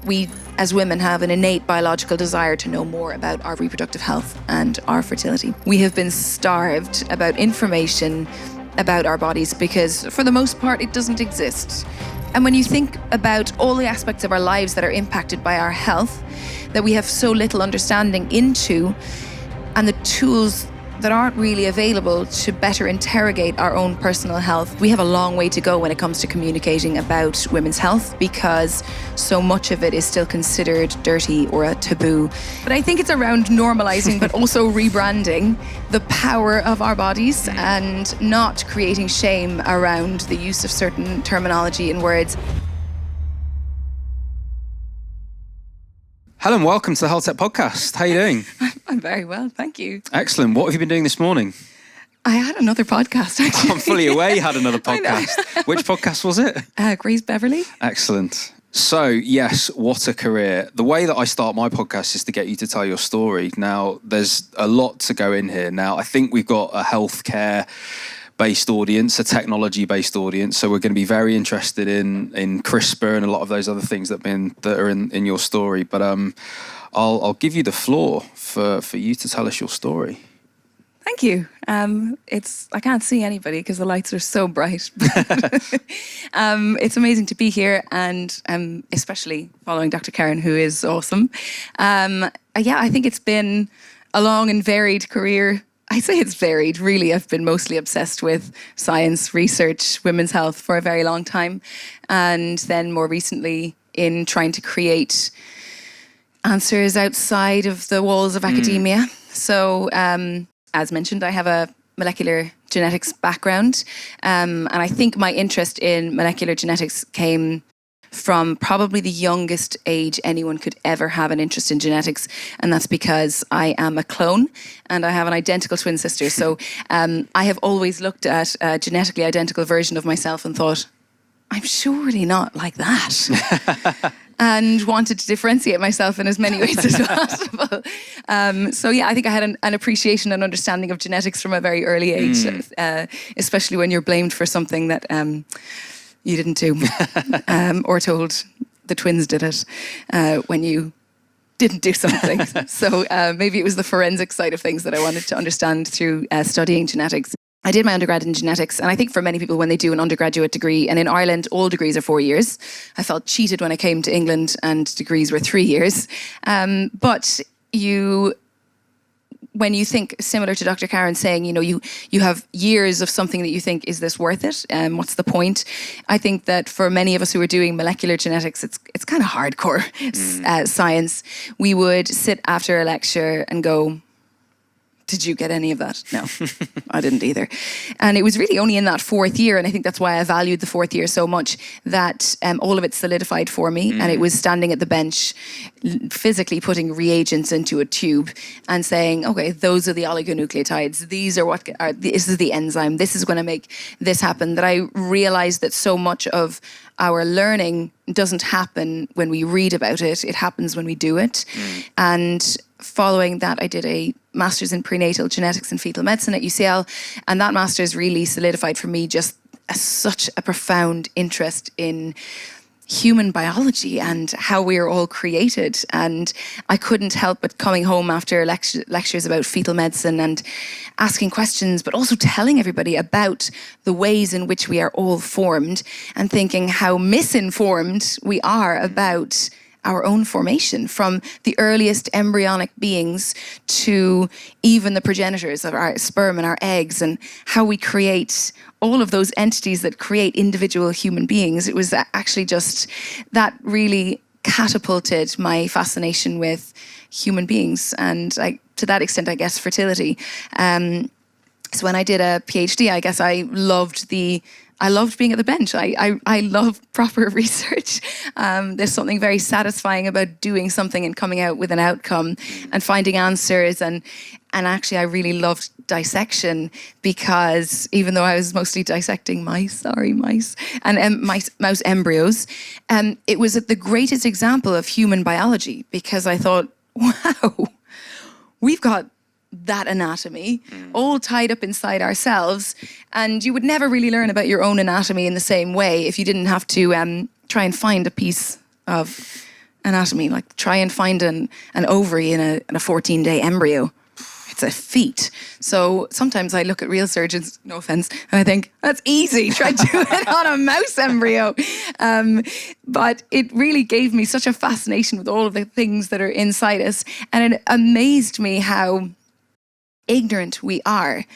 We, as women, have an innate biological desire to know more about our reproductive health and our fertility. We have been starved about information about our bodies because, for the most part, it doesn't exist. And when you think about all the aspects of our lives that are impacted by our health, that we have so little understanding into, and the tools that aren't really available to better interrogate our own personal health, we have a long way to go when it comes to communicating about women's health, because so much of it is still considered dirty or a taboo. But I think it's around normalizing but also rebranding the power of our bodies and not creating shame around the use of certain terminology and words. Hello and welcome to the Health Tech Podcast. How are you doing? I'm very well, thank you. Excellent. What have you been doing this morning? I had another podcast, actually. I'm fully aware you had another podcast. Which podcast was it? Grace Beverley. Excellent. So, yes, what a career. The way that I start my podcast is to get you to tell your story. Now, there's a lot to go in here. Now, I think we've got a healthcare-based audience, a technology-based audience. So we're going to be very interested in CRISPR and a lot of those other things that are in your story. But I'll give you the floor for you to tell us your story. Thank you. I can't see anybody because the lights are so bright. It's amazing to be here, and especially following Dr. Karen, who is awesome. I think it's been a long and varied career. I say it's varied, really. I've been mostly obsessed with science, research, women's health for a very long time. And then more recently in trying to create answers outside of the walls of academia. So, as mentioned, I have a molecular genetics background. And I think my interest in molecular genetics came from probably the youngest age anyone could ever have an interest in genetics. And that's because I am a clone and I have an identical twin sister. So I have always looked at a genetically identical version of myself and thought, I'm surely not like that. And wanted to differentiate myself in as many ways as possible. I think I had an appreciation and understanding of genetics from a very early age, especially when you're blamed for something that you didn't do, or told the twins did it when you didn't do something. So maybe it was the forensic side of things that I wanted to understand through studying genetics. I did my undergrad in genetics, and I think for many people when they do an undergraduate degree, and in Ireland all degrees are 4 years, I felt cheated when I came to England and degrees were 3 years. But when you think, similar to Dr. Karen saying, you have years of something that you think, is this worth it? What's the point? I think that for many of us who are doing molecular genetics, it's kind of hardcore science. We would sit after a lecture and go, did you get any of that? No, I didn't either. And it was really only in that fourth year, and I think that's why I valued the fourth year so much, that all of it solidified for me. And it was standing at the bench, physically putting reagents into a tube and saying, okay, those are the oligonucleotides. This is the enzyme. This is going to make this happen. That I realized that so much of our learning doesn't happen when we read about it. It happens when we do it. And following that, I did a master's in prenatal genetics and fetal medicine at UCL. And that master's really solidified for me just such a profound interest in human biology and how we are all created. And I couldn't help but coming home after lectures about fetal medicine and asking questions, but also telling everybody about the ways in which we are all formed, and thinking how misinformed we are about our own formation, from the earliest embryonic beings to even the progenitors of our sperm and our eggs, and how we create all of those entities that create individual human beings. It was actually just that really catapulted my fascination with human beings, and to that extent, I guess, fertility. So when I did a PhD, I guess I loved being at the bench. I love proper research. There's something very satisfying about doing something and coming out with an outcome and finding answers. And actually, I really loved dissection, because even though I was mostly dissecting mice and mouse embryos, it was the greatest example of human biology, because I thought, wow, we've got that anatomy, all tied up inside ourselves. And you would never really learn about your own anatomy in the same way if you didn't have to try and find a piece of anatomy, like try and find an ovary in a 14-day embryo. It's a feat. So sometimes I look at real surgeons, no offense, and I think, that's easy. Try to do it on a mouse embryo. But it really gave me such a fascination with all of the things that are inside us. And it amazed me how ignorant we are.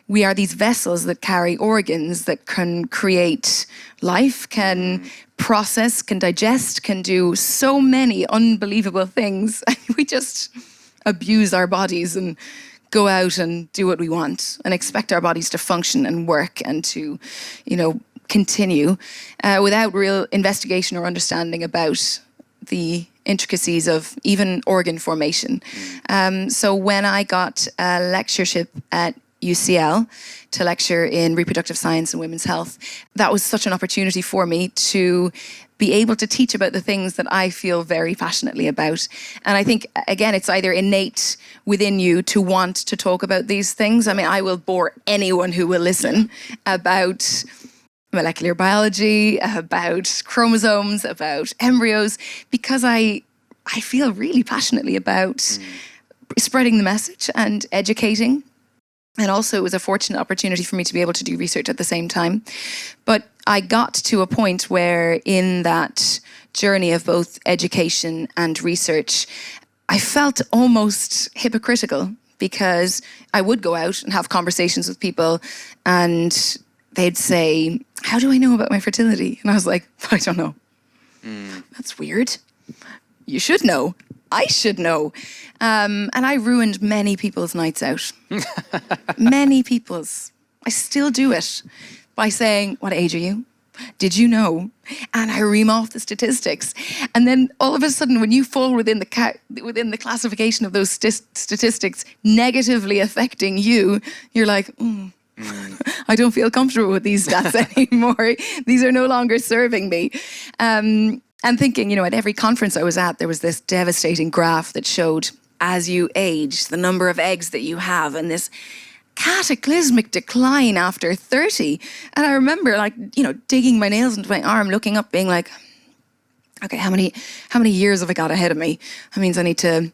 We are these vessels that carry organs that can create life, can process, can digest, can do so many unbelievable things. We just abuse our bodies and go out and do what we want and expect our bodies to function and work and to, continue without real investigation or understanding about the intricacies of even organ formation. So when I got a lectureship at UCL to lecture in reproductive science and women's health, that was such an opportunity for me to be able to teach about the things that I feel very passionately about. And I think, again, it's either innate within you to want to talk about these things. I mean, I will bore anyone who will listen about molecular biology, about chromosomes, about embryos, because I feel really passionately about spreading the message and educating. And also it was a fortunate opportunity for me to be able to do research at the same time. But I got to a point where in that journey of both education and research, I felt almost hypocritical because I would go out and have conversations with people and they'd say, how do I know about my fertility? And I was like, I don't know. That's weird. You should know. I should know. And I ruined many people's nights out. Many people's. I still do it by saying, what age are you? Did you know? And I ream off the statistics. And then all of a sudden, when you fall within the classification of those statistics negatively affecting you, you're like, I don't feel comfortable with these stats anymore. These are no longer serving me. And thinking, at every conference I was at, there was this devastating graph that showed as you age, the number of eggs that you have and this cataclysmic decline after 30. And I remember digging my nails into my arm, looking up, being like, okay, how many years have I got ahead of me? That means I need to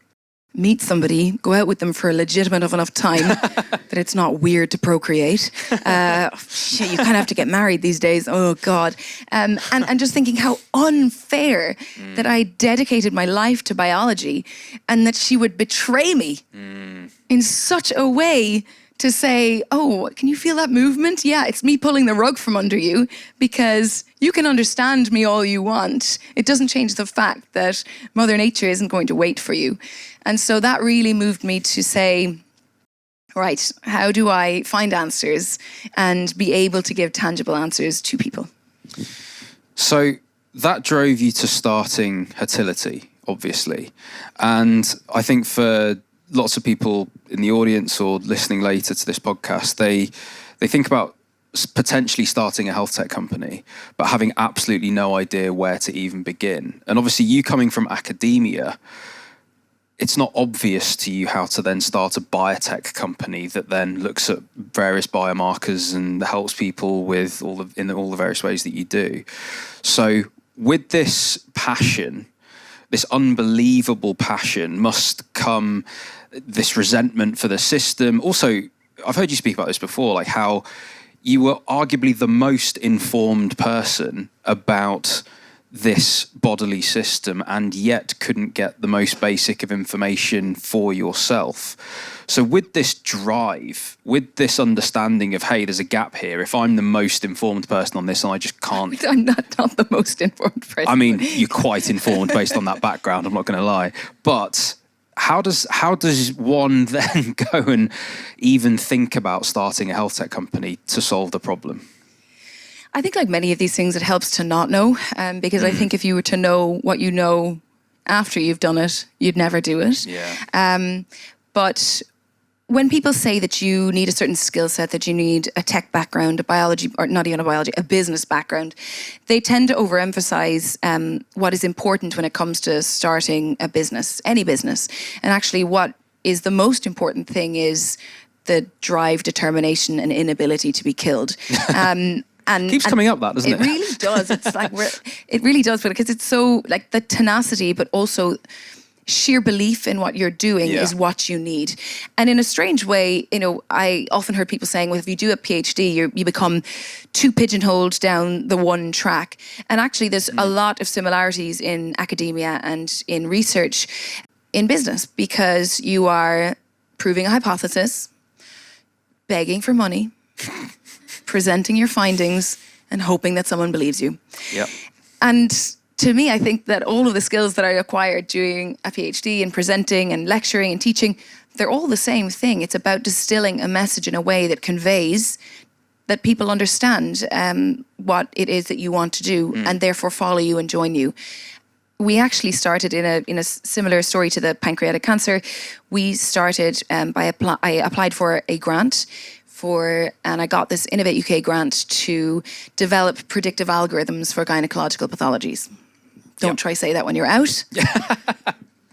meet somebody, go out with them for a legitimate enough time that it's not weird to procreate. You kind of have to get married these days. Oh, God. And just thinking how unfair that I dedicated my life to biology and that she would betray me in such a way to say, oh, can you feel that movement? Yeah, it's me pulling the rug from under you because you can understand me all you want. It doesn't change the fact that Mother Nature isn't going to wait for you. And so that really moved me to say, right, how do I find answers and be able to give tangible answers to people? So that drove you to starting Hertility, obviously. And I think for lots of people in the audience or listening later to this podcast, they think about potentially starting a health tech company, but having absolutely no idea where to even begin. And obviously you coming from academia, it's not obvious to you how to then start a biotech company that then looks at various biomarkers and helps people with all the various ways that you do. So with this passion, this unbelievable passion, must come this resentment for the system. Also, I've heard you speak about this before, like how you were arguably the most informed person about this bodily system and yet couldn't get the most basic of information for yourself. So with this drive, with this understanding of, hey, there's a gap here. If I'm the most informed person on this and I just can't... I'm not the most informed person. I mean, you're quite informed based on that background, I'm not going to lie. But how does one then go and even think about starting a health tech company to solve the problem? I think like many of these things, it helps to not know, because I think if you were to know what you know after you've done it, you'd never do it. Yeah. But when people say that you need a certain skill set, that you need a tech background, a biology, or not even a biology, a business background, they tend to overemphasize what is important when it comes to starting a business, any business. And actually what is the most important thing is the drive, determination, and inability to be killed. And Keeps coming up, that, doesn't it? It really does. It's like it really does, because it's so like the tenacity, but also sheer belief in what you're doing is what you need. And in a strange way, I often heard people saying, well, if you do a PhD, you become too pigeonholed down the one track. And actually, there's a lot of similarities in academia and in research in business, because you are proving a hypothesis, begging for money, presenting your findings, and hoping that someone believes you. Yep. And to me, I think that all of the skills that I acquired doing a PhD and presenting and lecturing and teaching, they're all the same thing. It's about distilling a message in a way that conveys that people understand what it is that you want to do and therefore follow you and join you. We actually started in a similar story to the pancreatic cancer. We started I applied for a grant and I got this Innovate UK grant to develop predictive algorithms for gynecological pathologies. Don't try say that when you're out.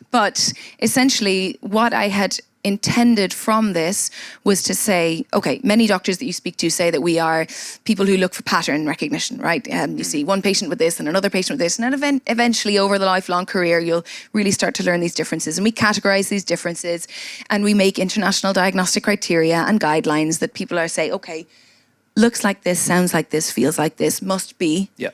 But essentially what I had intended from this was to say, okay, many doctors that you speak to say that we are people who look for pattern recognition, right? You see one patient with this and another patient with this, and then eventually over the lifelong career, you'll really start to learn these differences. And we categorize these differences and we make international diagnostic criteria and guidelines that people are saying, okay, looks like this, sounds like this, feels like this, must be. Yeah.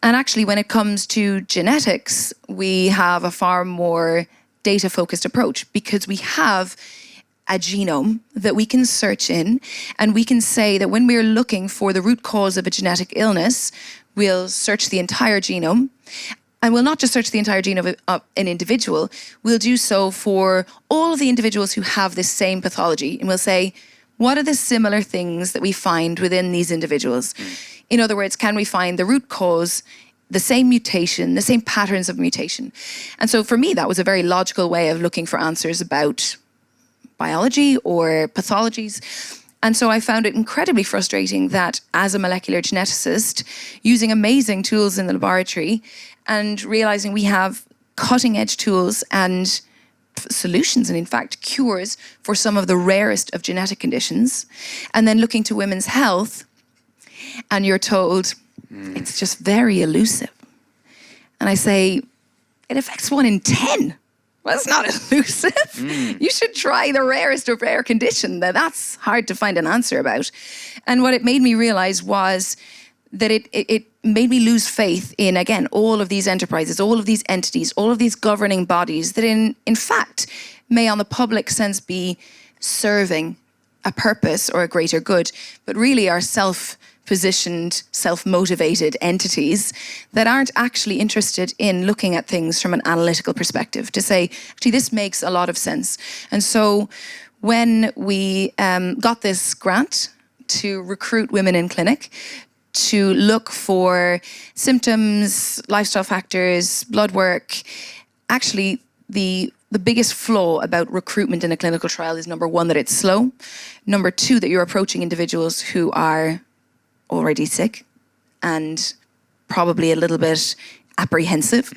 And actually, when it comes to genetics, we have a far more data-focused approach, because we have a genome that we can search in, and we can say that when we're looking for the root cause of a genetic illness, we'll search the entire genome. And we'll not just search the entire genome of an individual, we'll do so for all of the individuals who have this same pathology. And we'll say, what are the similar things that we find within these individuals? In other words, can we find the root cause, the same mutation, the same patterns of mutation? And so for me, that was a very logical way of looking for answers about biology or pathologies. And so I found it incredibly frustrating that as a molecular geneticist, using amazing tools in the laboratory and realizing we have cutting edge tools and solutions and in fact cures for some of the rarest of genetic conditions, and then looking to women's health and you're told it's just very elusive. And I say, it affects 1 in 10. Well, it's not elusive. You should try the rarest of rare condition. That's hard to find an answer about. And what it made me realize was that it made me lose faith in, again, all of these enterprises, all of these entities, all of these governing bodies that in fact may on the public sense be serving a purpose or a greater good, but really are self-positioned, self-motivated entities that aren't actually interested in looking at things from an analytical perspective to say, actually, this makes a lot of sense. And so when we got this grant to recruit women in clinic, to look for symptoms, lifestyle factors, blood work, actually the biggest flaw about recruitment in a clinical trial is, number one, that it's slow. Number two, that you're approaching individuals who are already sick and probably a little bit apprehensive.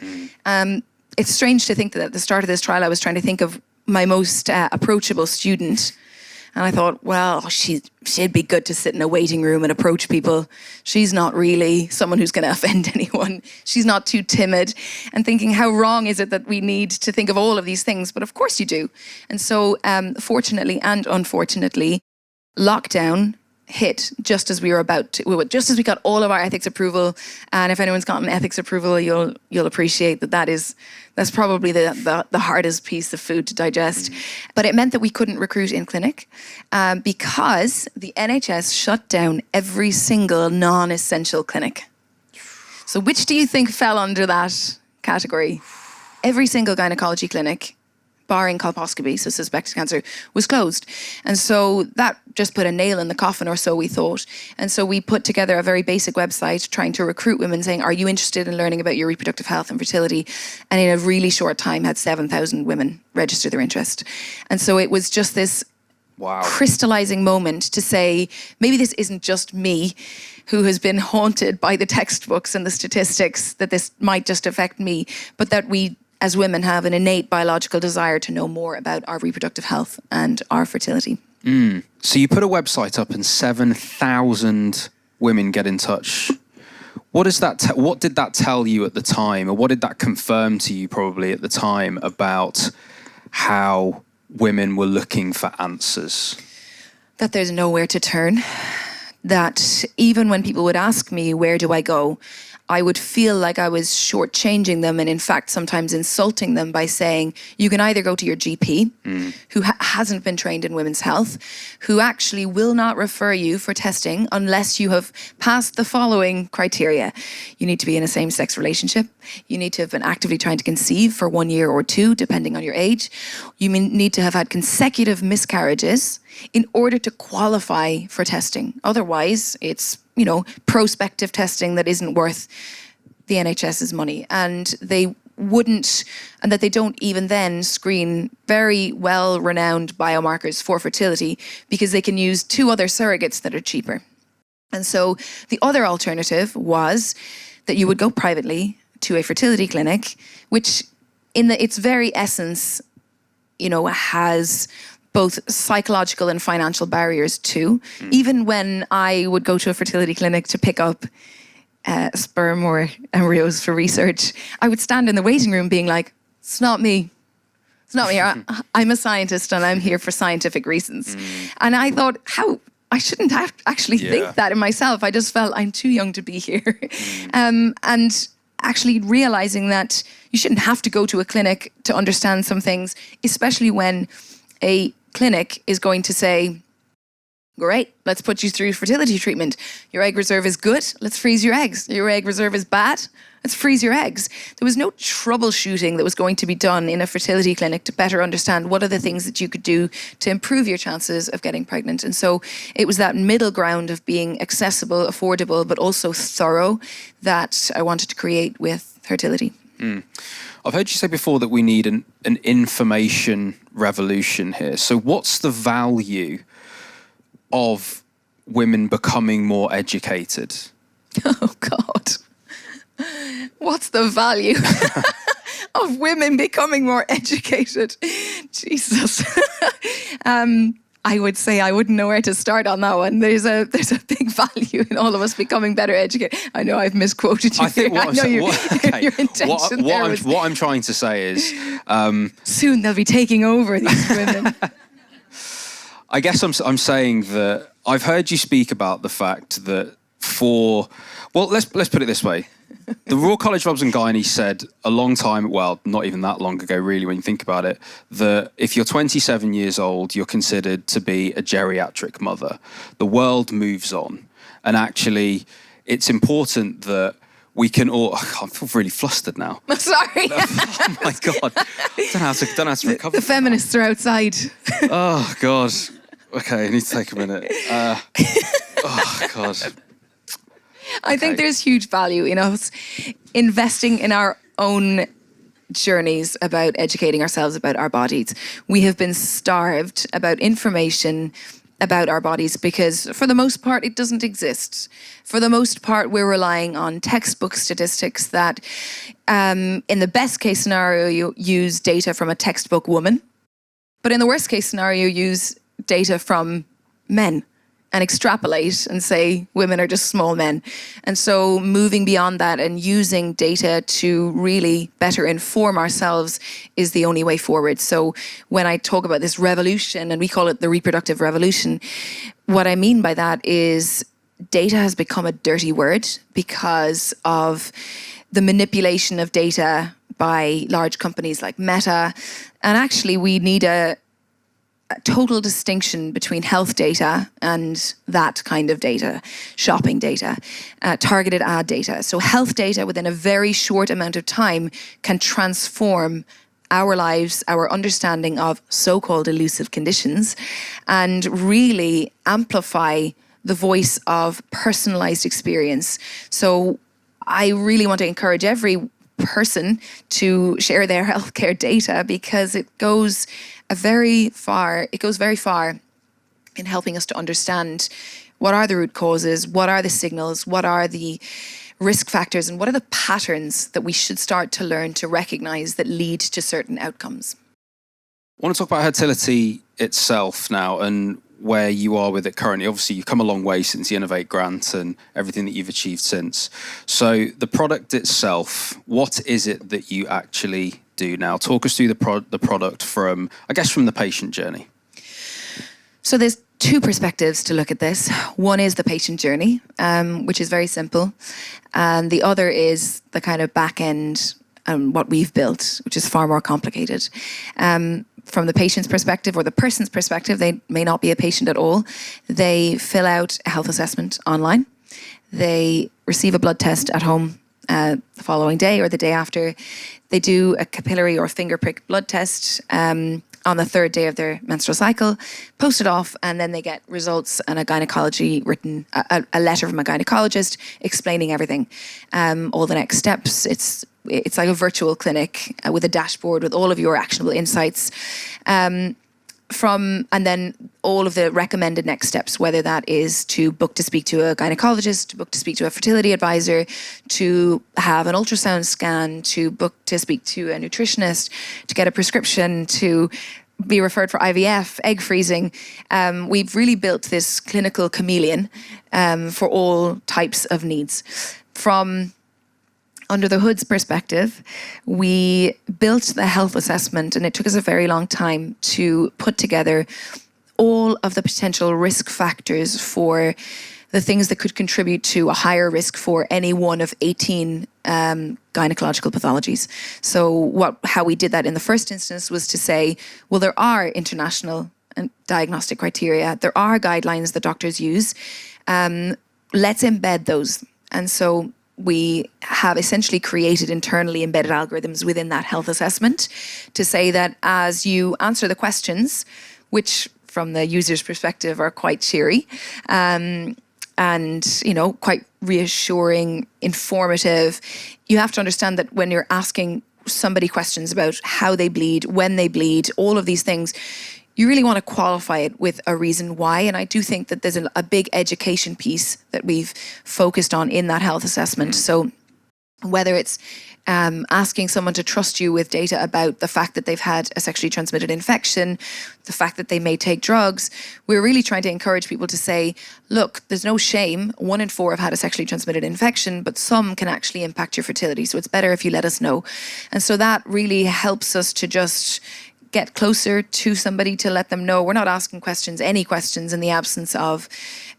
It's strange to think that at the start of this trial, I was trying to think of my most approachable student. And I thought, well, she'd be good to sit in a waiting room and approach people. She's not really someone who's going to offend anyone. She's not too timid. And thinking, how wrong is it that we need to think of all of these things? But of course you do. And so, fortunately and unfortunately, lockdown hit just as we got all of our ethics approval. And if anyone's gotten ethics approval, you'll appreciate that's probably the hardest piece of food to digest. But it meant that we couldn't recruit in clinic because the NHS shut down every single non-essential clinic. So which do you think fell under that category? Every single gynecology clinic, barring colposcopy, so suspected cancer, was closed. And so that just put a nail in the coffin, or so we thought. And so we put together a very basic website trying to recruit women, saying, are you interested in learning about your reproductive health and fertility? And in a really short time had 7,000 women register their interest. And so it was just this crystallizing moment to say, maybe this isn't just me who has been haunted by the textbooks and the statistics, that this might just affect me, but that we as women, have an innate biological desire to know more about our reproductive health and our fertility. So you put a website up and 7,000 women get in touch. What did that tell you at the time, or what did that confirm to you probably at the time about how women were looking for answers? That there's nowhere to turn. That even when people would ask me, where do I go? I would feel like I was shortchanging them, and in fact sometimes insulting them by saying, you can either go to your GP, who hasn't been trained in women's health, who actually will not refer you for testing unless you have passed the following criteria. You need to be in a same-sex relationship. You need to have been actively trying to conceive for 1 year or 2, depending on your age. You need to have had consecutive miscarriages in order to qualify for testing. Otherwise, it's prospective testing that isn't worth the NHS's money. And they don't even then screen very well-renowned biomarkers for fertility because they can use 2 other surrogates that are cheaper. And so the other alternative was that you would go privately to a fertility clinic, which in its very essence, has both psychological and financial barriers too. Even when I would go to a fertility clinic to pick up sperm or embryos for research, I would stand in the waiting room being like, it's not me. It's not me. I'm a scientist and I'm here for scientific reasons. And I thought, I shouldn't have actually think that in myself. I just felt I'm too young to be here. And actually realizing that you shouldn't have to go to a clinic to understand some things, especially when a clinic is going to say, great, let's put you through fertility treatment. Your egg reserve is good, let's freeze your eggs. Your egg reserve is bad, let's freeze your eggs. There was no troubleshooting that was going to be done in a fertility clinic to better understand what are the things that you could do to improve your chances of getting pregnant. And so it was that middle ground of being accessible, affordable, but also thorough that I wanted to create with fertility. I've heard you say before that we need an information revolution here. So what's the value of women becoming more educated? Oh, God. What's the value of women becoming more educated? Jesus. I would say I wouldn't know where to start on that one. There's a big value in all of us becoming better educated. I know I've misquoted you. I think your intention what I'm trying to say is soon they'll be taking over, these women. I guess I'm saying that I've heard you speak about the fact that let's put it this way. The Royal College of Obs and Gynae said a long time, well, not even that long ago, really, when you think about it, that if you're 27 years old, you're considered to be a geriatric mother. The world moves on. And actually, it's important that we can all... I feel really flustered now. Sorry. Oh, my God. Don't know how to recover. The feminists are outside. Oh, God. Okay, I need to take a minute. Oh, God. I think there's huge value in us investing in our own journeys about educating ourselves about our bodies. We have been starved about information about our bodies because for the most part it doesn't exist. For the most part we're relying on textbook statistics that in the best case scenario you use data from a textbook woman, but in the worst case scenario use data from men and extrapolate and say women are just small men. And so moving beyond that and using data to really better inform ourselves is the only way forward. So when I talk about this revolution, and we call it the reproductive revolution, what I mean by that is data has become a dirty word because of the manipulation of data by large companies like Meta. And actually we need a total distinction between health data and that kind of data, shopping data, targeted ad data. So health data within a very short amount of time can transform our lives, our understanding of so-called elusive conditions, and really amplify the voice of personalized experience. So I really want to encourage every person to share their healthcare data because it goes very far in helping us to understand what are the root causes, what are the signals, what are the risk factors and what are the patterns that we should start to learn to recognize that lead to certain outcomes. I want to talk about Hertility itself now and where you are with it currently. Obviously, you've come a long way since the Innovate grant and everything that you've achieved since. So the product itself, what is it that you actually do now? Talk us through the product from the patient journey. So there's two perspectives to look at this. One is the patient journey, which is very simple. And the other is the kind of back end and what we've built, which is far more complicated. From the patient's perspective or the person's perspective, they may not be a patient at all. They fill out a health assessment online. They receive a blood test at home the following day or the day after. They do a capillary or finger prick blood test on the third day of their menstrual cycle, post it off, and then they get results and a letter from a gynecologist explaining everything, all the next steps. It's like a virtual clinic with a dashboard with all of your actionable insights and then all of the recommended next steps, whether that is to book to speak to a gynecologist, to book to speak to a fertility advisor, to have an ultrasound scan, to book to speak to a nutritionist, to get a prescription, to be referred for IVF, egg freezing. We've really built this clinical chameleon for all types of needs. From under the hood's perspective, we built the health assessment, and it took us a very long time to put together all of the potential risk factors for the things that could contribute to a higher risk for any one of 18 gynecological pathologies. So how we did that in the first instance was to say, well, there are international diagnostic criteria. There are guidelines that doctors use. Let's embed those. And so we have essentially created internally embedded algorithms within that health assessment to say that as you answer the questions, which from the user's perspective are quite cheery, and quite reassuring, informative, you have to understand that when you're asking somebody questions about how they bleed, when they bleed, all of these things, you really want to qualify it with a reason why. And I do think that there's a big education piece that we've focused on in that health assessment. So whether it's asking someone to trust you with data about the fact that they've had a sexually transmitted infection, the fact that they may take drugs, we're really trying to encourage people to say, look, there's no shame. 1 in 4 have had a sexually transmitted infection, but some can actually impact your fertility. So it's better if you let us know. And so that really helps us to just get closer to somebody to let them know we're not asking any questions in the absence of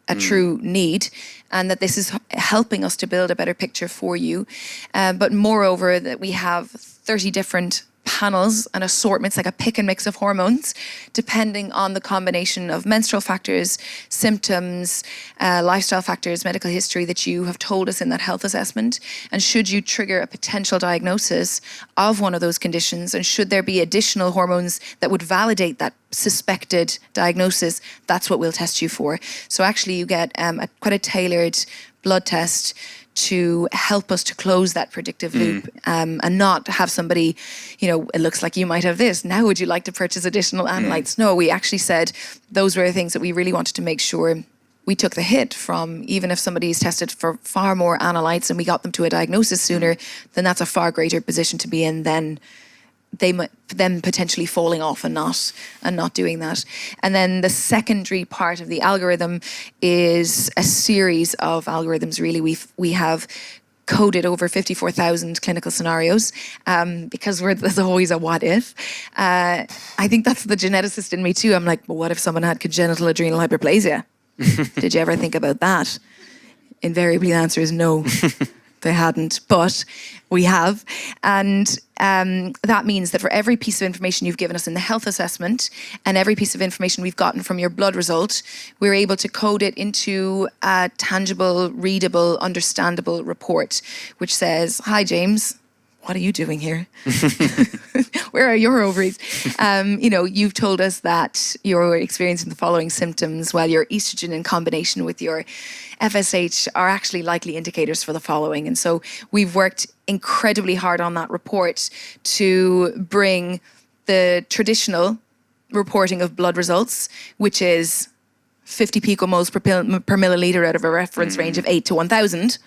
a true need, and that this is helping us to build a better picture for you. But moreover, that we have 30 different panels and assortments, like a pick and mix of hormones, depending on the combination of menstrual factors, symptoms, lifestyle factors, medical history that you have told us in that health assessment. And should you trigger a potential diagnosis of one of those conditions, and should there be additional hormones that would validate that suspected diagnosis, that's what we'll test you for. So actually you get quite a tailored blood test to help us to close that predictive loop and not have somebody, it looks like you might have this. Now would you like to purchase additional analytes? No, we actually said those were the things that we really wanted to make sure we took the hit from. Even if somebody's tested for far more analytes and we got them to a diagnosis sooner, then that's a far greater position to be in than them potentially falling off and not doing that. And then the secondary part of the algorithm is a series of algorithms. Really, we have coded over 54,000 clinical scenarios because there's always a what if. I think that's the geneticist in me too. I'm like, well, what if someone had congenital adrenal hyperplasia? Did you ever think about that? Invariably, the answer is no. They hadn't, but we have. And that means that for every piece of information you've given us in the health assessment and every piece of information we've gotten from your blood result, we're able to code it into a tangible, readable, understandable report, which says, hi, James, what are you doing here? Where are your ovaries? You've told us that you're experiencing the following symptoms, while your estrogen in combination with your FSH are actually likely indicators for the following. And so we've worked incredibly hard on that report to bring the traditional reporting of blood results, which is 50 picomoles per milliliter out of a reference range of 8 to 1,000,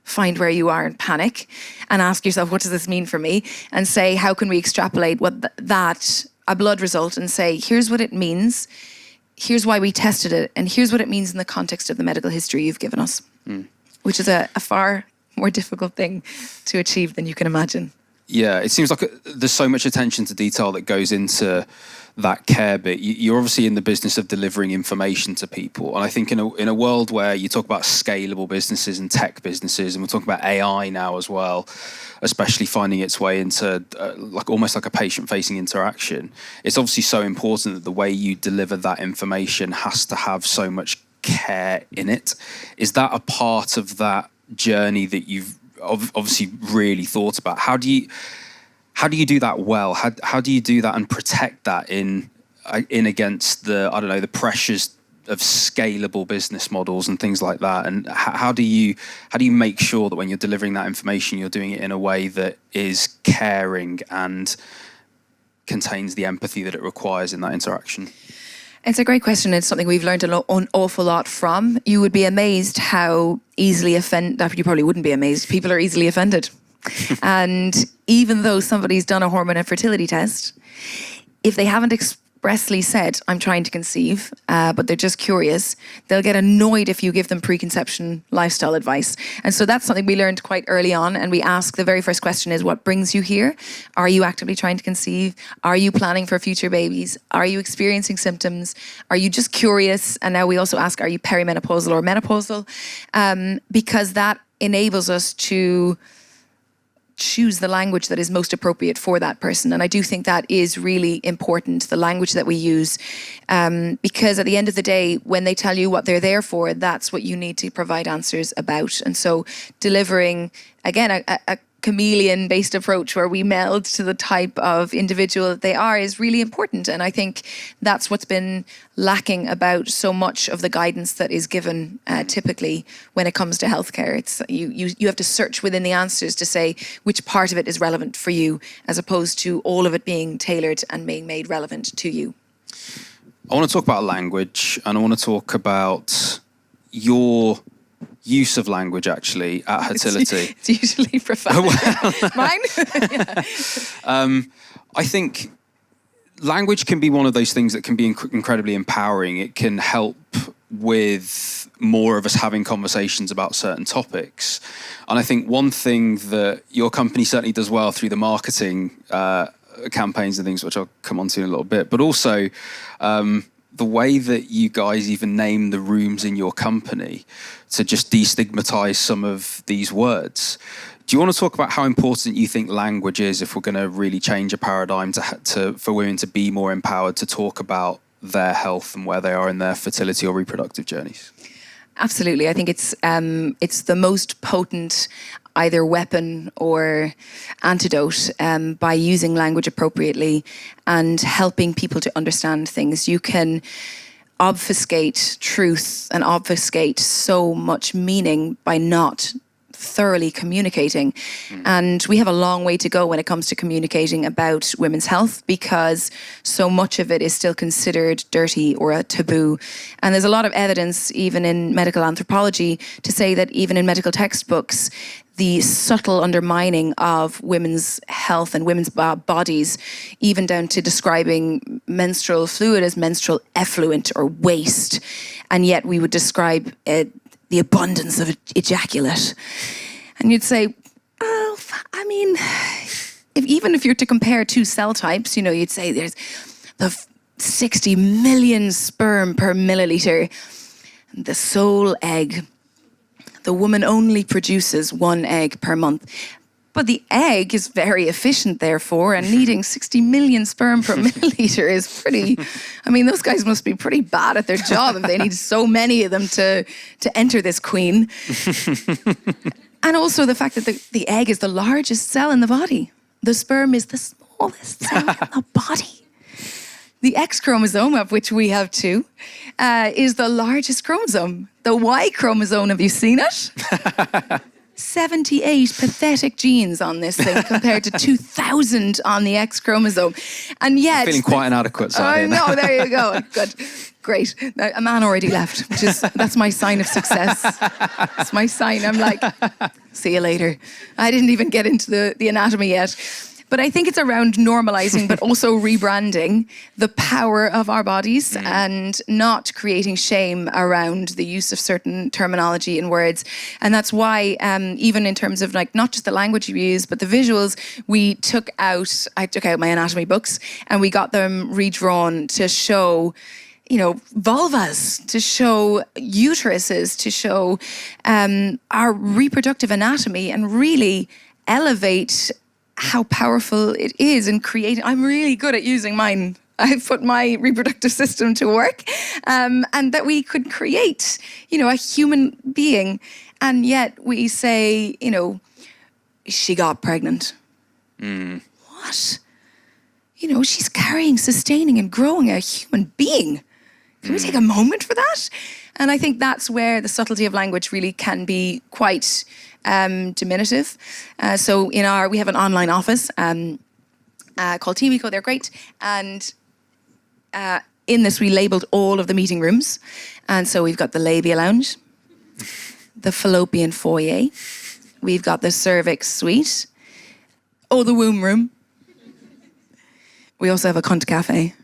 find where you are and panic and ask yourself, what does this mean for me? And say, how can we extrapolate what a blood result and say, here's what it means, here's why we tested it, and here's what it means in the context of the medical history you've given us, which is a far more difficult thing to achieve than you can imagine. Yeah, it seems like there's so much attention to detail that goes into that care bit. You're obviously in the business of delivering information to people. And I think in a world where you talk about scalable businesses and tech businesses, and we're talking about AI now as well, especially finding its way into almost like a patient-facing interaction, it's obviously so important that the way you deliver that information has to have so much care in it. Is that a part of that journey that you've obviously really thought about? How do you do that well? How do you do that and protect that in against the pressures of scalable business models and things like that? And how do you make sure that when you're delivering that information, you're doing it in a way that is caring and contains the empathy that it requires in that interaction? It's a great question. It's something we've learned an awful lot from. You would be amazed how easily offended. You probably wouldn't be amazed. People are easily offended. And even though somebody's done a hormone and fertility test, if they haven't expressly said, I'm trying to conceive, but they're just curious, they'll get annoyed if you give them preconception lifestyle advice. And so that's something we learned quite early on. And we ask, the very first question is, what brings you here? Are you actively trying to conceive? Are you planning for future babies? Are you experiencing symptoms? Are you just curious? And now we also ask, are you perimenopausal or menopausal? Because that enables us to choose the language that is most appropriate for that person. And I do think that is really important, the language that we use, because at the end of the day, when they tell you what they're there for, that's what you need to provide answers about. And so delivering, again, a chameleon-based approach where we meld to the type of individual that they are is really important. And I think that's what's been lacking about so much of the guidance that is given typically when it comes to healthcare. It's you have to search within the answers to say which part of it is relevant for you, as opposed to all of it being tailored and being made relevant to you. I want to talk about language, and I want to talk about your use of language actually at Hertility. It's usually profound. Mine? Yeah. I think language can be one of those things that can be incredibly empowering. It can help with more of us having conversations about certain topics. And I think one thing that your company certainly does well through the marketing campaigns and things, which I'll come on to in a little bit, but also the way that you guys even name the rooms in your company to just destigmatize some of these words. Do you want to talk about how important you think language is if we're going to really change a paradigm for women to be more empowered to talk about their health and where they are in their fertility or reproductive journeys? Absolutely. I think it's the most potent either weapon or antidote by using language appropriately and helping people to understand things. You can obfuscate truth and obfuscate so much meaning by not thoroughly communicating. And we have a long way to go when it comes to communicating about women's health, because so much of it is still considered dirty or a taboo. And there's a lot of evidence, even in medical anthropology, to say that even in medical textbooks, the subtle undermining of women's health and women's bodies, even down to describing menstrual fluid as menstrual effluent or waste. And yet we would describe the abundance of ejaculate. And you'd say, oh, I mean, even if you're to compare two cell types, you'd say there's the 60 million sperm per milliliter. The sole egg, the woman only produces 1 egg per month. But the egg is very efficient, therefore, and needing 60 million sperm per milliliter is pretty... I mean, those guys must be pretty bad at their job if they need so many of them to enter this queen. And also the fact that the egg is the largest cell in the body. The sperm is the smallest cell in the body. The X chromosome, of which we have 2, is the largest chromosome. The Y chromosome, have you seen it? 78 pathetic genes on this thing compared to 2,000 on the X chromosome. And yet... I'm feeling quite inadequate. I know, there you go. Good. Great. A man already left, that's my sign of success. It's my sign. I'm like, see you later. I didn't even get into the anatomy yet. But I think it's around normalizing, but also rebranding the power of our bodies and not creating shame around the use of certain terminology and words. And that's why, even in terms of like not just the language we use, but the visuals, I took out my anatomy books and we got them redrawn to show, vulvas, to show uteruses, to show our reproductive anatomy and really elevate how powerful it is in creating. I'm really good at using mine. I've put my reproductive system to work, and that we could create, a human being. And yet we say, she got pregnant. What? She's carrying, sustaining and growing a human being. Can we take a moment for that? And I think that's where the subtlety of language really can be quite diminutive. So we have an online office called Team Eco. They're great. And in this, we labeled all of the meeting rooms. And so we've got the labia lounge, the fallopian foyer. We've got the cervix suite. Oh, the womb room. We also have a cunt cafe.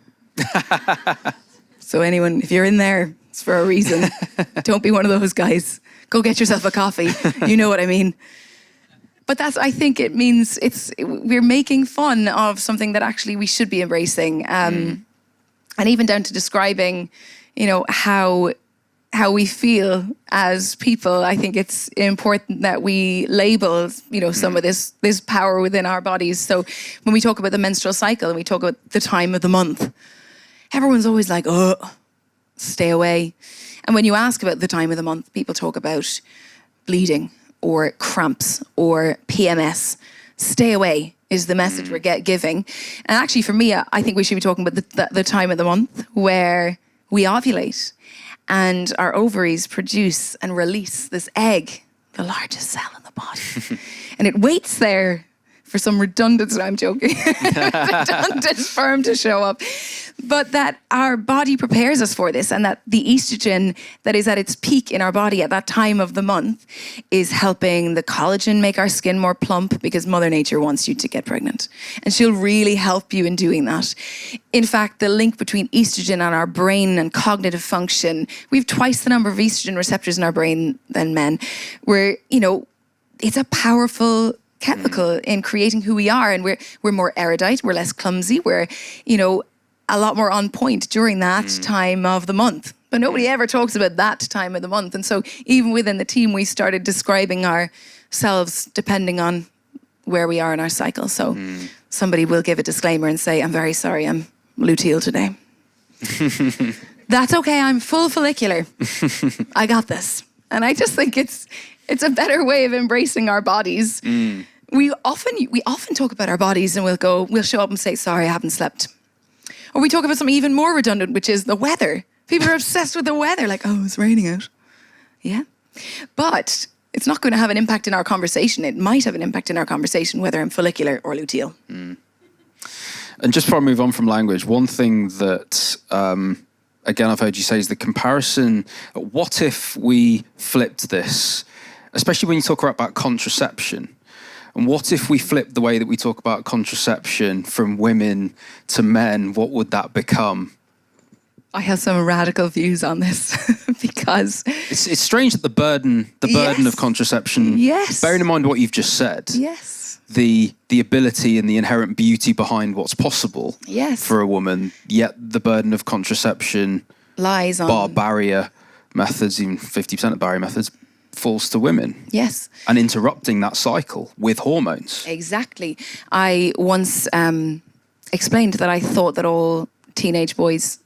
So anyone, if you're in there, it's for a reason. Don't be one of those guys. Go get yourself a coffee. You know what I mean. But I think it means we're making fun of something that actually we should be embracing. And even down to describing, how we feel as people. I think it's important that we label, some of this power within our bodies. So when we talk about the menstrual cycle and we talk about the time of the month, everyone's always like, oh, stay away. And when you ask about the time of the month, people talk about bleeding or cramps or PMS. Stay away is the message we're giving. And actually, for me, I think we should be talking about the time of the month where we ovulate and our ovaries produce and release this egg, the largest cell in the body. And it waits there for some redundant, I'm joking, redundant sperm to show up. But that our body prepares us for this, and that the estrogen that is at its peak in our body at that time of the month is helping the collagen make our skin more plump, because Mother Nature wants you to get pregnant. And she'll really help you in doing that. In fact, the link between estrogen and our brain and cognitive function, we have twice the number of estrogen receptors in our brain than men. It's a powerful chemical in creating who we are, and we're more erudite, we're less clumsy, we're a lot more on point during that time of the month. But nobody ever talks about that time of the month. And so even within the team, we started describing ourselves depending on where we are in our cycle. So somebody will give a disclaimer and say, I'm very sorry, I'm luteal today. That's okay, I'm full follicular. I got this. And I just think it's a better way of embracing our bodies. We often talk about our bodies and we'll show up and say, sorry, I haven't slept. Or we talk about something even more redundant, which is the weather. People are obsessed with the weather, like, oh, it's raining out. Yeah. But it's not going to have an impact in our conversation. It might have an impact in our conversation, whether I'm follicular or luteal. And just before I move on from language, one thing that, again, I've heard you say is the comparison. What if we flipped this, especially when you talk about contraception? And what if we flip the way that we talk about contraception from women to men? What would that become? I have some radical views on this because it's strange that the burden of contraception. Yes. Bearing in mind what you've just said. Yes. The ability and the inherent beauty behind what's possible. Yes. For a woman, yet the burden of contraception lies on bar barrier methods, even 50% of barrier methods, falls to women. Yes. And interrupting that cycle with hormones. Exactly. I once explained that I thought that all teenage boys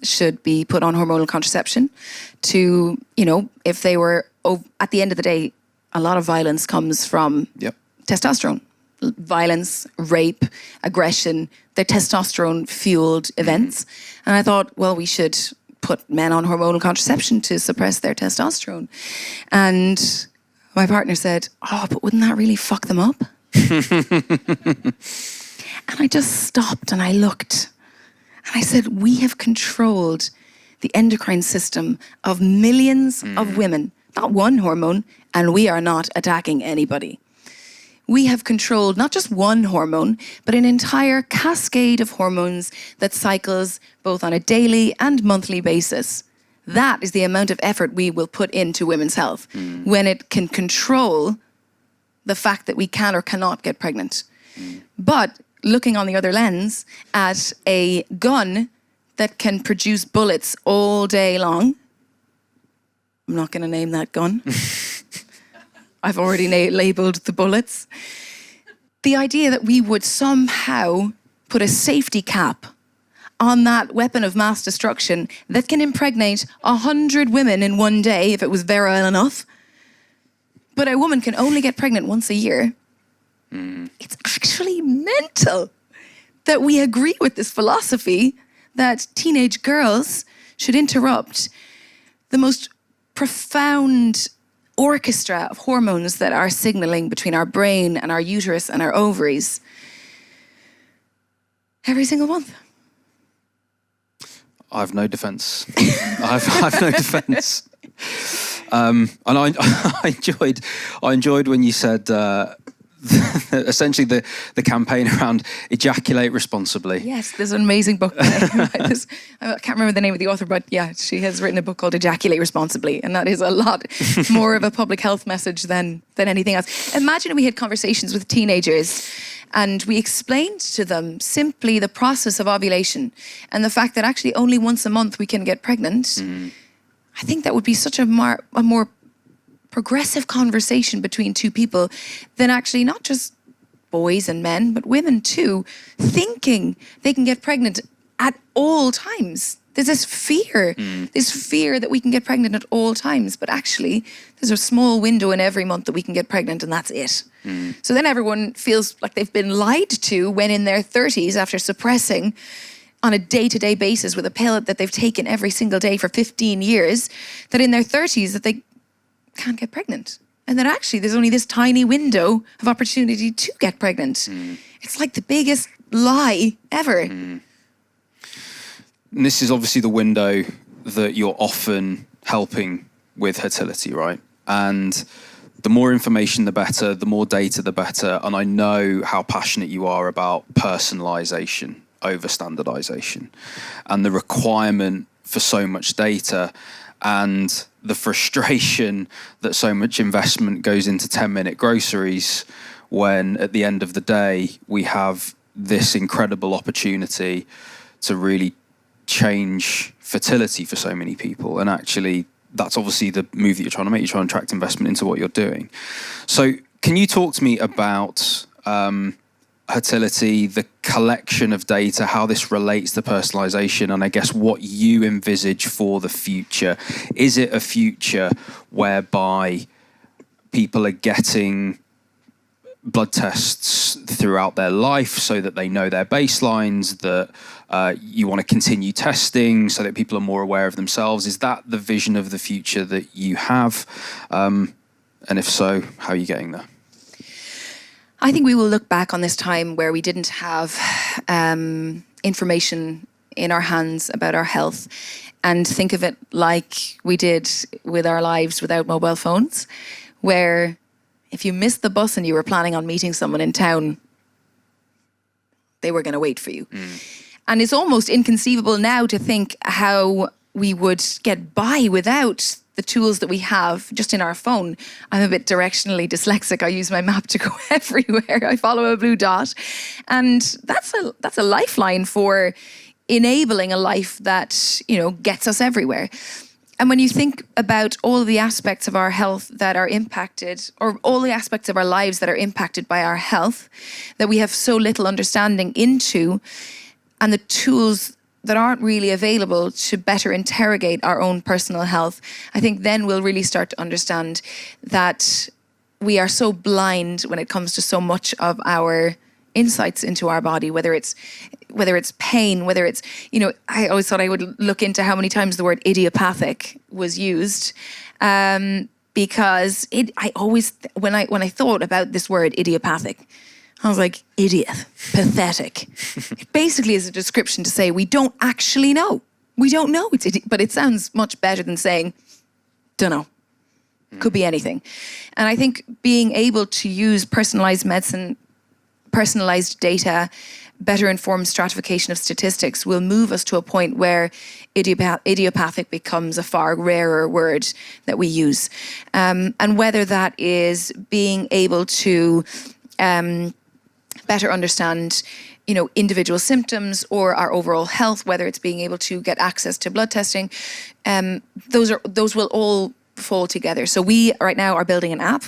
should be put on hormonal contraception to, if they were, at the end of the day, a lot of violence comes from testosterone. Violence, rape, aggression, they're testosterone-fueled events. And I thought, well, we should put men on hormonal contraception to suppress their testosterone. And my partner said, oh, but wouldn't that really fuck them up? And I just stopped and I looked and I said, we have controlled the endocrine system of millions of women, not one hormone, and we are not attacking anybody. We have controlled not just one hormone, but an entire cascade of hormones that cycles both on a daily and monthly basis. That is the amount of effort we will put into women's health when it can control the fact that we can or cannot get pregnant. But looking on the other lens at a gun that can produce bullets all day long, I'm not going to name that gun. I've already labeled the bullets. The idea that we would somehow put a safety cap on that weapon of mass destruction that can impregnate 100 women in one day if it was virile enough, but a woman can only get pregnant once a year. It's actually mental that we agree with this philosophy that teenage girls should interrupt the most profound orchestra of hormones that are signaling between our brain and our uterus and our ovaries every single month. I've no defense. I've no defense. And I enjoyed when you said essentially the campaign around ejaculate responsibly. Yes, there's an amazing book. I can't remember the name of the author, but yeah, she has written a book called Ejaculate Responsibly, and that is a lot more of a public health message than anything else. Imagine we had conversations with teenagers and we explained to them simply the process of ovulation and the fact that actually only once a month we can get pregnant. I think that would be such a more progressive conversation between two people than actually not just boys and men, but women too, thinking they can get pregnant at all times. There's this fear that we can get pregnant at all times, but actually there's a small window in every month that we can get pregnant and that's it. So then everyone feels like they've been lied to when in their 30s after suppressing on a day-to-day basis with a pill that they've taken every single day for 15 years, that in their 30s that they can't get pregnant. And that actually there's only this tiny window of opportunity to get pregnant. It's like the biggest lie ever. And this is obviously the window that you're often helping with fertility, right? And the more information, the better, the more data, the better. And I know how passionate you are about personalization over standardization and the requirement for so much data and the frustration that so much investment goes into 10-minute groceries when at the end of the day we have this incredible opportunity to really change fertility for so many people. And actually that's obviously the move that you're trying to make. You're trying to attract investment into what you're doing. So can you talk to me about fertility, the collection of data, how this relates to personalization, and I guess what you envisage for the future? Is it a future whereby people are getting blood tests throughout their life so that they know their baselines, that you want to continue testing so that people are more aware of themselves? Is that the vision of the future that you have? And if so, how are you getting there? I think we will look back on this time where we didn't have information in our hands about our health and think of it like we did with our lives without mobile phones, where if you missed the bus and you were planning on meeting someone in town, they were going to wait for you. And it's almost inconceivable now to think how we would get by without the tools that we have just in our phone. I'm a bit directionally dyslexic. I use my map to go everywhere. I follow a blue dot. And that's a lifeline for enabling a life that, gets us everywhere. And when you think about all the aspects of our health that are impacted, or all the aspects of our lives that are impacted by our health, that we have so little understanding into, and the tools that aren't really available to better interrogate our own personal health, I think then we'll really start to understand that we are so blind when it comes to so much of our insights into our body, whether it's pain, whether it's, I always thought I would look into how many times the word idiopathic was used, because when I thought about this word idiopathic, I was like, idiot, pathetic. It basically is a description to say we don't actually know. We don't know. But it sounds much better than saying, don't know. Could be anything. And I think being able to use personalized medicine, personalized data, better informed stratification of statistics will move us to a point where idiopathic becomes a far rarer word that we use. And whether that is being able to better understand individual symptoms or our overall health, whether it's being able to get access to blood testing, those will all fall together. So we right now are building an app.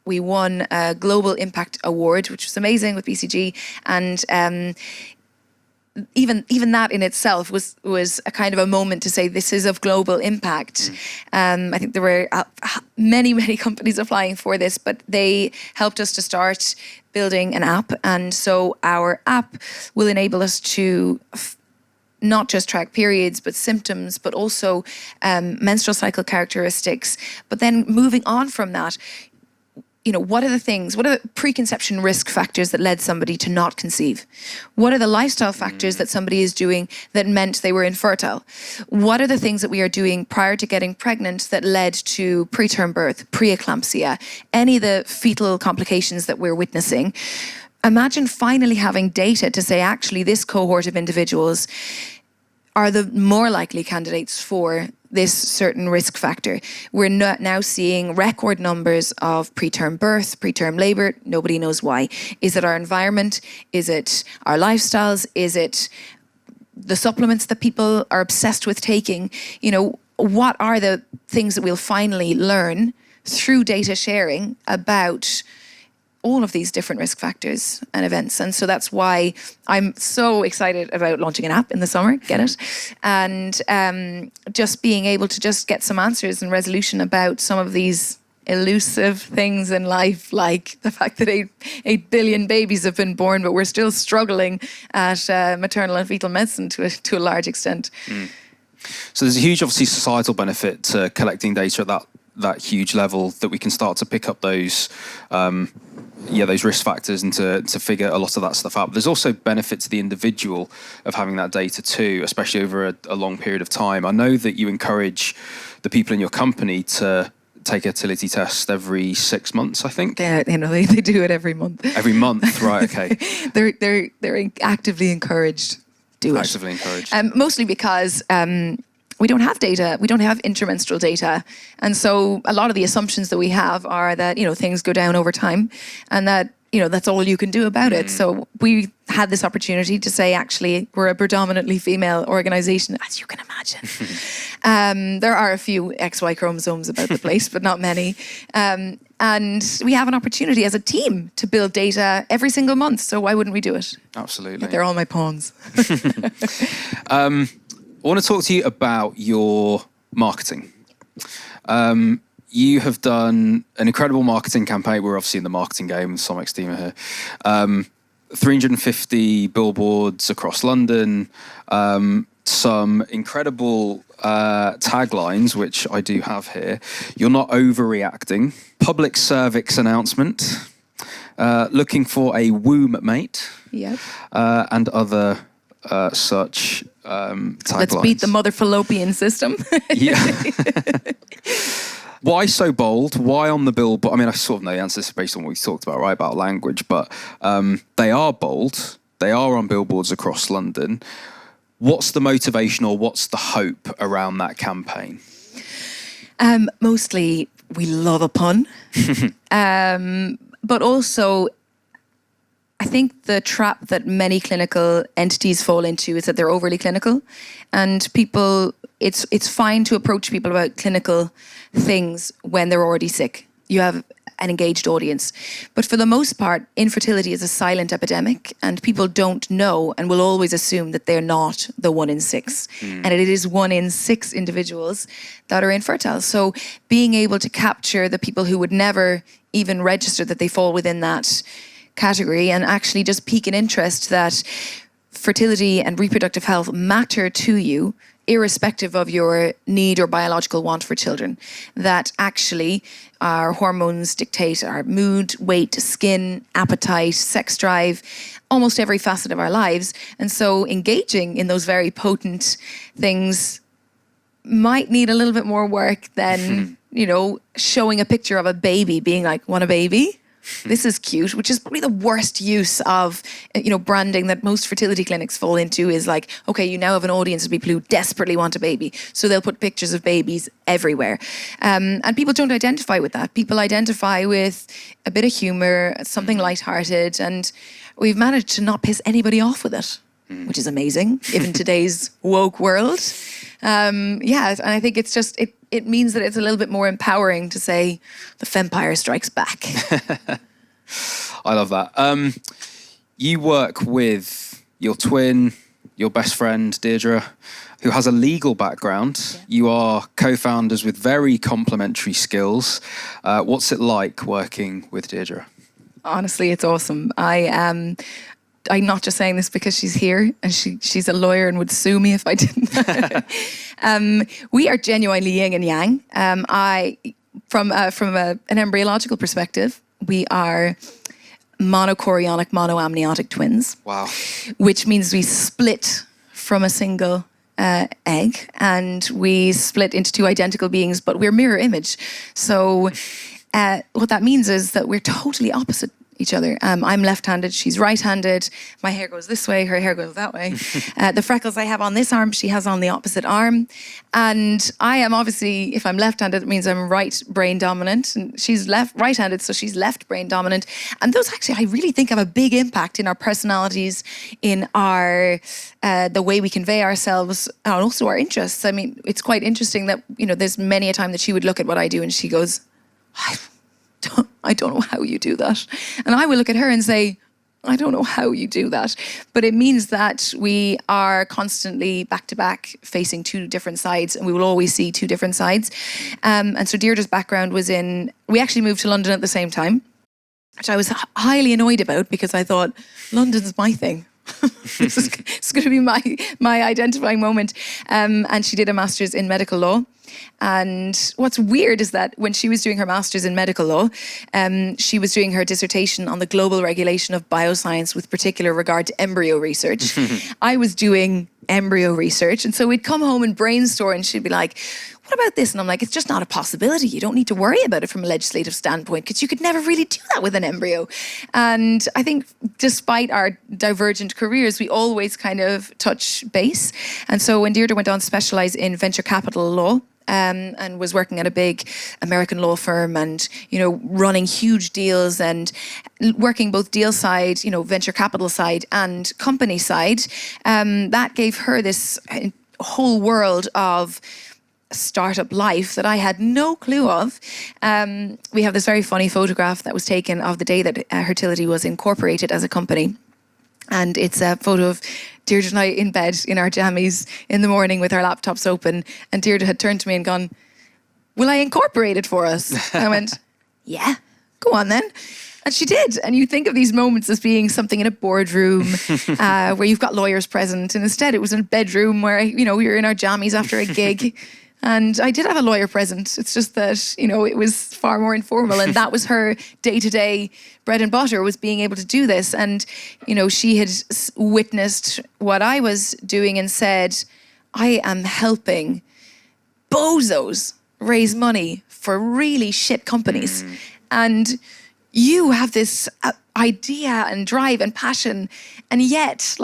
We won a Global Impact Award, which was amazing with BCG, and even that in itself was a kind of a moment to say this is of global impact. I think there were many companies applying for this, but they helped us to start building an app, and so our app will enable us to not just track periods, but symptoms, but also menstrual cycle characteristics. But then moving on from that, what are the preconception risk factors that led somebody to not conceive? What are the lifestyle factors that somebody is doing that meant they were infertile? What are the things that we are doing prior to getting pregnant that led to preterm birth, preeclampsia, any of the fetal complications that we're witnessing? Imagine finally having data to say, actually, this cohort of individuals are the more likely candidates for this certain risk factor. We're now seeing record numbers of preterm birth, preterm labour. Nobody knows why. Is it our environment? Is it our lifestyles? Is it the supplements that people are obsessed with taking? What are the things that we'll finally learn through data sharing about all of these different risk factors and events? And so that's why I'm so excited about launching an app in the summer, get it? And just being able to just get some answers and resolution about some of these elusive things in life, like the fact that 8 billion babies have been born, but we're still struggling at maternal and fetal medicine to a large extent. So there's a huge, obviously, societal benefit to collecting data at that huge level, that we can start to pick up those those risk factors and to figure a lot of that stuff out. But there's also benefit to the individual of having that data too, especially over a long period of time. I know that you encourage the people in your company to take a fertility test every 6 months, I think. Yeah, they do it every month. Every month, right? Okay. they're actively encouraged. Do it. Actively encouraged. Mostly because we don't have data. We don't have intermenstrual data. And so a lot of the assumptions that we have are that, things go down over time and that, that's all you can do about it. So we had this opportunity to say, actually, we're a predominantly female organization, as you can imagine. There are a few XY chromosomes about the place, but not many. And we have an opportunity as a team to build data every single month. So why wouldn't we do it? Absolutely. They're all my pawns. I want to talk to you about your marketing. You have done an incredible marketing campaign. We're obviously in the marketing game with Somex Team here. 350 billboards across London, some incredible taglines, which I do have here. You're not overreacting. Public cervix announcement. Looking for a womb mate. Yep. And other such taglines. Let's beat the mother fallopian system. Yeah. Why so bold? Why on the billboard? I mean, I sort of know the answer based on what we talked about, right, about language, but they are bold. They are on billboards across London. What's the motivation or what's the hope around that campaign? Mostly, we love a pun. But also, I think the trap that many clinical entities fall into is that they're overly clinical, and people, it's fine to approach people about clinical things when they're already sick. You have an engaged audience. But for the most part, infertility is a silent epidemic, and people don't know and will always assume that they're not the 1 in 6. And it is 1 in 6 individuals that are infertile. So being able to capture the people who would never even register that they fall within that category, and actually just pique an interest that fertility and reproductive health matter to you irrespective of your need or biological want for children, that actually our hormones dictate our mood, weight, skin, appetite, sex drive, almost every facet of our lives. And so engaging in those very potent things might need a little bit more work than, showing a picture of a baby being like, want a baby? This is cute, which is probably the worst use of, branding that most fertility clinics fall into is like, okay, you now have an audience of people who desperately want a baby. So they'll put pictures of babies everywhere. And people don't identify with that. People identify with a bit of humor, something lighthearted, and we've managed to not piss anybody off with it, which is amazing, given today's woke world. And I think it's just, it means that it's a little bit more empowering to say the Fempire strikes back. I love that. You work with your twin, your best friend, Deirdre, who has a legal background. Yeah. You are co-founders with very complementary skills. What's it like working with Deirdre? Honestly, it's awesome. I'm not just saying this because she's here and she's a lawyer and would sue me if I didn't. We are genuinely yin and yang. From an embryological perspective, we are monochorionic, monoamniotic twins. Wow. Which means we split from a single egg, and we split into two identical beings, but we're mirror image. So what that means is that we're totally opposite each other. I'm left-handed, she's right-handed. My hair goes this way, her hair goes that way. The freckles I have on this arm, she has on the opposite arm. And I am obviously, if I'm left-handed, it means I'm right brain dominant. And she's right-handed, so she's left brain dominant. And those actually, I really think, have a big impact in our personalities, in our the way we convey ourselves, and also our interests. I mean, it's quite interesting that, there's many a time that she would look at what I do and she goes, I don't know how you do that. And I will look at her and say, I don't know how you do that. But it means that we are constantly back to back facing two different sides, and we will always see two different sides. And so Deirdre's background was we actually moved to London at the same time, which I was highly annoyed about because I thought, London's my thing. It's going to be my identifying moment. And she did a master's in medical law. And what's weird is that when she was doing her master's in medical law, she was doing her dissertation on the global regulation of bioscience with particular regard to embryo research. I was doing embryo research. And so we'd come home and brainstorm, and she'd be like, what about this? And I'm like, it's just not a possibility. You don't need to worry about it from a legislative standpoint because you could never really do that with an embryo. And I think despite our divergent careers, we always kind of touch base. And so when Deirdre went on to specialize in venture capital law, and was working at a big American law firm and, running huge deals and working both deal side, venture capital side and company side, that gave her this whole world of startup life that I had no clue of. We have this very funny photograph that was taken of the day that Hertility was incorporated as a company. And it's a photo of Deirdre and I in bed in our jammies in the morning with our laptops open. And Deirdre had turned to me and gone, will I incorporate it for us? I went, yeah, go on then. And she did. And you think of these moments as being something in a boardroom where you've got lawyers present. And instead it was in a bedroom where, we were in our jammies after a gig. And I did have a lawyer present. It's just that, it was far more informal. And that was her day-to-day bread and butter, was being able to do this. And, she had witnessed what I was doing and said, I am helping bozos raise money for really shit companies. And you have this idea and drive and passion. And yet,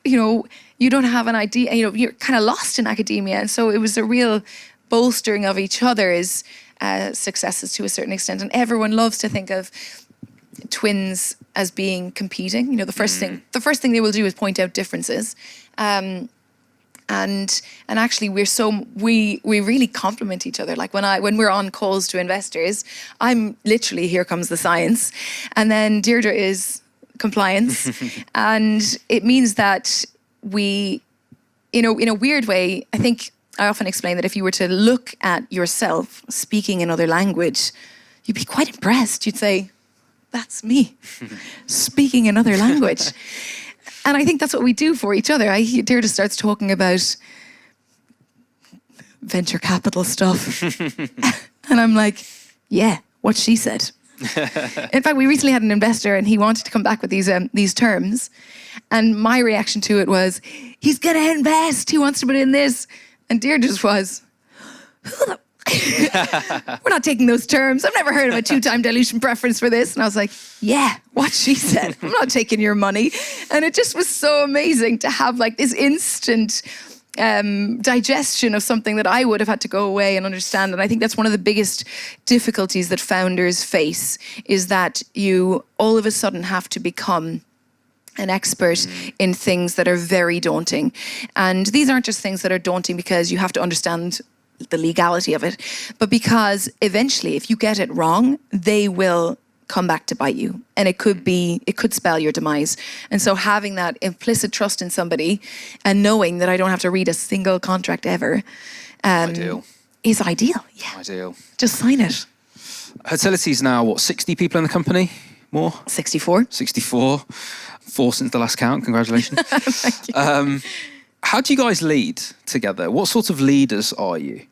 you don't have an idea, you're kind of lost in academia. And so it was a real bolstering of each other's successes to a certain extent. And everyone loves to think of twins as being competing. The first thing they will do is point out differences. And actually we really complement each other. Like when we're on calls to investors, I'm literally, here comes the science. And then Deirdre is compliance. And it means that we, in a weird way, I think I often explain that if you were to look at yourself speaking another language, you'd be quite impressed. You'd say, that's me speaking another language. And I think that's what we do for each other. Deirdre starts talking about venture capital stuff. And I'm like, yeah, what she said. In fact, we recently had an investor and he wanted to come back with these terms. And my reaction to it was, he's going to invest. He wants to put in this. And Deirdre just was, we're not taking those terms. I've never heard of a 2-time dilution preference for this. And I was like, yeah, what she said. I'm not taking your money. And it just was so amazing to have like this instant digestion of something that I would have had to go away and understand. And I think that's one of the biggest difficulties that founders face, is that you all of a sudden have to become an expert in things that are very daunting. And these aren't just things that are daunting because you have to understand the legality of it, but because eventually if you get it wrong, they will come back to bite you, and it could spell your demise. And so having that implicit trust in somebody and knowing that I don't have to read a single contract ever is ideal. Yeah. Ideal. Just sign it. Hertility's now, what, 60 people in the company? More? 64. 64. 4 since the last count. Congratulations. Thank you. How do you guys lead together? What sort of leaders are you?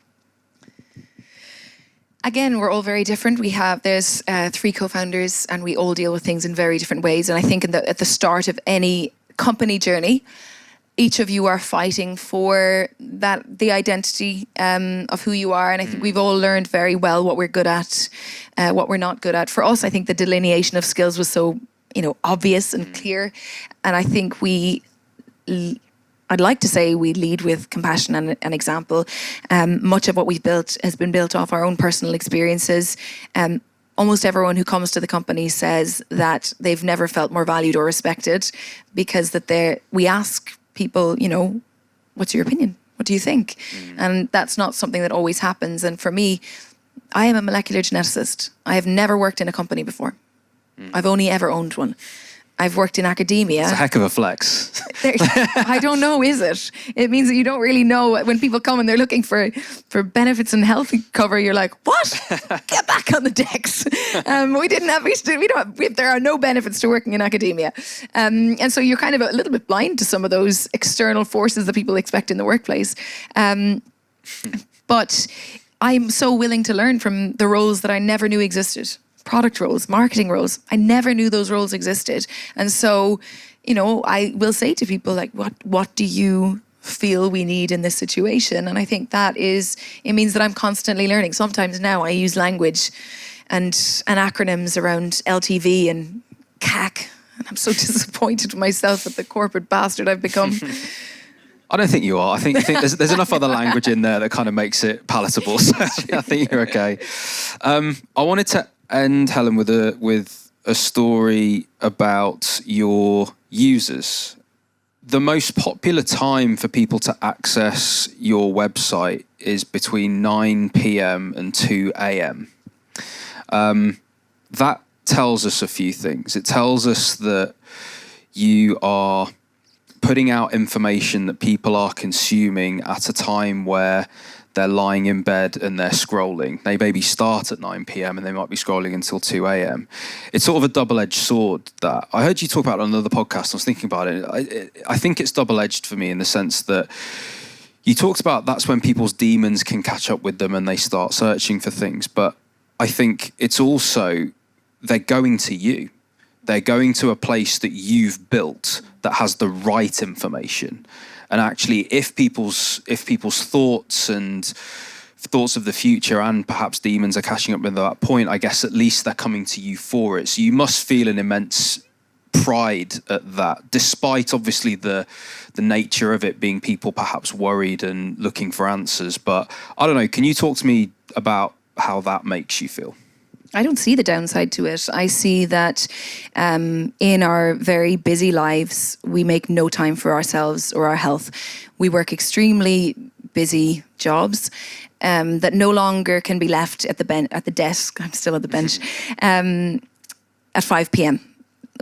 Again, we're all very different. There's 3 co-founders and we all deal with things in very different ways. And I think at the start of any company journey, each of you are fighting for the identity of who you are. And I think we've all learned very well what we're good at, what we're not good at. For us, I think the delineation of skills was so, obvious and clear. And I think I'd like to say we lead with compassion and an example. Much of what we've built has been built off our own personal experiences. Almost everyone who comes to the company says that they've never felt more valued or respected, because we ask people, what's your opinion? What do you think? And that's not something that always happens. And for me, I am a molecular geneticist. I have never worked in a company before. I've only ever owned one. I've worked in academia. It's a heck of a flex. I don't know, is it? It means that you don't really know when people come and they're looking for benefits and health cover. You're like, what? Get back on the decks. There are no benefits to working in academia. And so you're kind of a little bit blind to some of those external forces that people expect in the workplace. But I'm so willing to learn from the roles that I never knew existed. Product roles, marketing roles. I never knew those roles existed. And so, I will say to people like, what do you feel we need in this situation? And I think it means that I'm constantly learning. Sometimes now I use language and acronyms around LTV and CAC. And I'm so disappointed with myself at the corporate bastard I've become. I don't think you are. I think there's enough other language in there that kind of makes it palatable. So I think you're okay. I wanted to end, Helen, with a story about your users. The most popular time for people to access your website is between 9 p.m. and 2 a.m. That tells us a few things. It tells us that you are putting out information that people are consuming at a time where they're lying in bed and they're scrolling. They maybe start at 9 p.m. and they might be scrolling until 2 a.m. It's sort of a double-edged sword that I heard you talk about on another podcast. I was thinking about it. I think it's double-edged for me in the sense that you talked about that's when people's demons can catch up with them and they start searching for things. But I think it's also they're going to you. They're going to a place that you've built that has the right information. And actually, if people's thoughts and thoughts of the future and perhaps demons are catching up with that point, I guess at least they're coming to you for it. So you must feel an immense pride at that, despite obviously the nature of it being people perhaps worried and looking for answers. But I don't know, can you talk to me about how that makes you feel? I don't see the downside to it. I see that in our very busy lives, we make no time for ourselves or our health. We work extremely busy jobs that no longer can be left at the desk. I'm still at the bench at 5 p.m.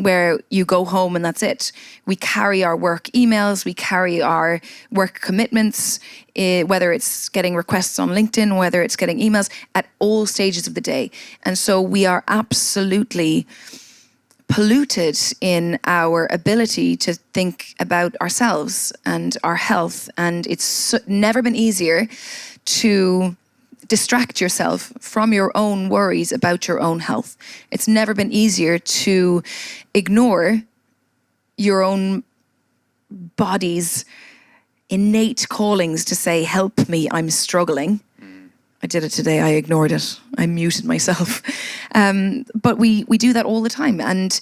where you go home and that's it. We carry our work emails, we carry our work commitments, whether it's getting requests on LinkedIn, whether it's getting emails at all stages of the day. And so we are absolutely polluted in our ability to think about ourselves and our health. And it's never been easier to distract yourself from your own worries about your own health. It's never been easier to ignore your own body's innate callings to say, help me, I'm struggling. I did it today. I ignored it. I muted myself. But we do that all the time. And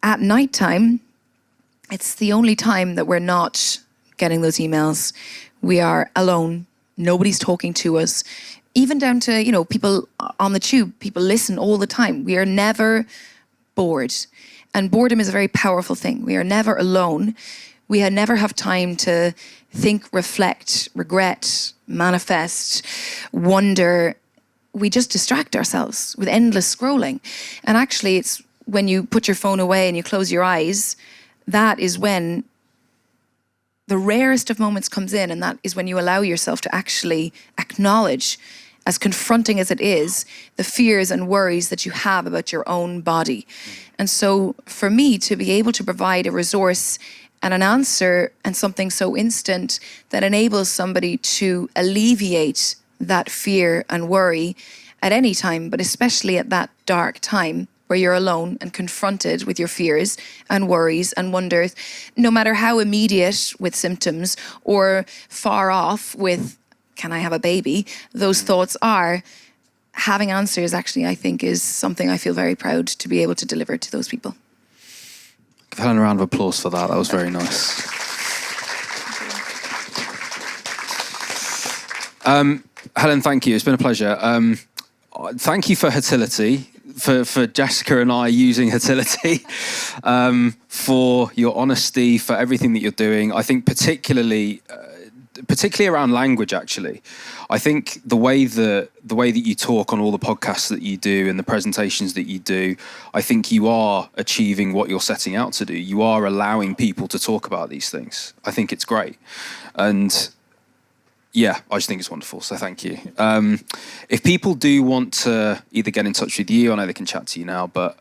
at nighttime, it's the only time that we're not getting those emails. We are alone. Nobody's talking to us. Even down to, people on the tube, people listen all the time. We are never bored. And boredom is a very powerful thing. We are never alone. We never have time to think, reflect, regret, manifest, wonder. We just distract ourselves with endless scrolling. And actually, it's when you put your phone away and you close your eyes, that is when the rarest of moments comes in, and that is when you allow yourself to actually acknowledge, as confronting as it is, the fears and worries that you have about your own body. And so for me to be able to provide a resource and an answer and something so instant that enables somebody to alleviate that fear and worry at any time, but especially at that dark time where you're alone and confronted with your fears and worries and wonders, no matter how immediate with symptoms or far off with, can I have a baby? Those thoughts are, having answers actually, I think, is something I feel very proud to be able to deliver to those people. Give Helen a round of applause for that. That was very nice. Helen, thank you. It's been a pleasure. Thank you for Hertility, for Jessica and I using Hertility, for your honesty, for everything that you're doing. I think particularly around language, actually. I think the way that you talk on all the podcasts that you do and the presentations that you do, I think you are achieving what you're setting out to do. You are allowing people to talk about these things. I think it's great. And yeah, I just think it's wonderful. So thank you. If people do want to either get in touch with you, I know they can chat to you now, but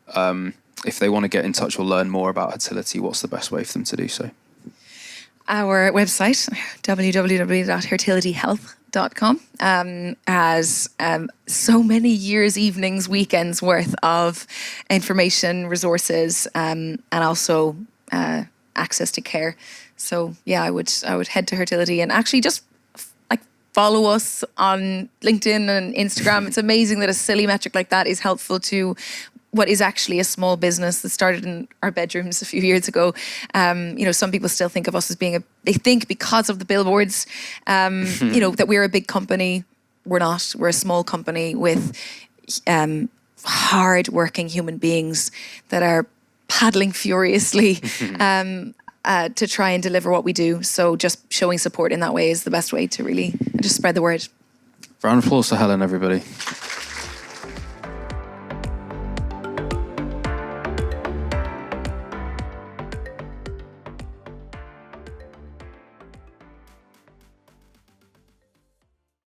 if they want to get in touch or learn more about Hertility, what's the best way for them to do so? Our website, www.hertilityhealth.com, has so many years, evenings, weekends worth of information, resources, and also access to care. So yeah, I would head to Hertility and actually just follow us on LinkedIn and Instagram. It's amazing that a silly metric like that is helpful to what is actually a small business that started in our bedrooms a few years ago. Some people still think of us as being they think because of the billboards, that we're a big company. We're not. We're a small company with hard-working human beings that are paddling furiously to try and deliver what we do. So just showing support in that way is the best way to really just spread the word. Round of applause for Helen, everybody.